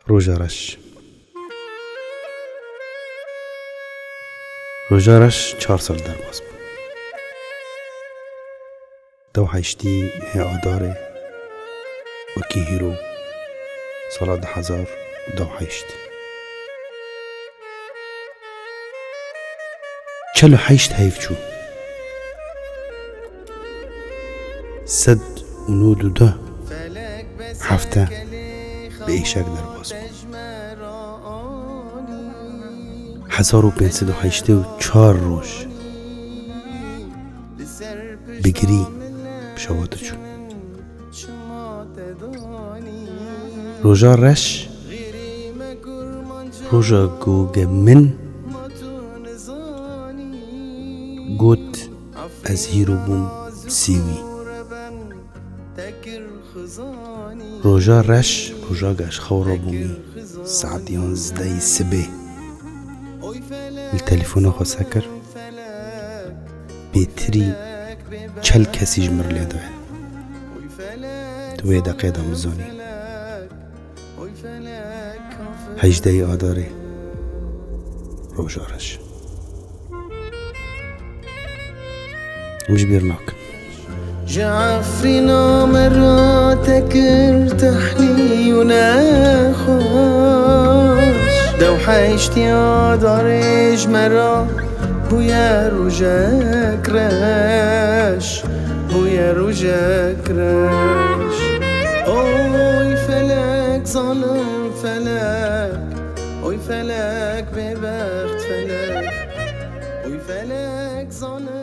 روژارش روژارش 4 سال در باز بود. دو هشتی آداره وکی هیرو سال 2008 48 هیف چو 192 هفته به ایشک در باز بود. 1584 روز بگیری بشواتو چون روژا رش روژا گوگ من گوت از هیرو بوم سیوی روژا رش روژا گش خورا بومی ساعت 11 صبح التليفون خو سكر بيتري 40 کسی جمر لیده تو دقیقه دام زونی 18 آداره روژارش مش بيرناك جعفري نامر تكر تحلي ونخوش دو حشتي دارج مرا بويا روجك رش بويا روجك رش اوي فلك ظالم فلك اوي فلك ببخت فلك اوي فلك ظالم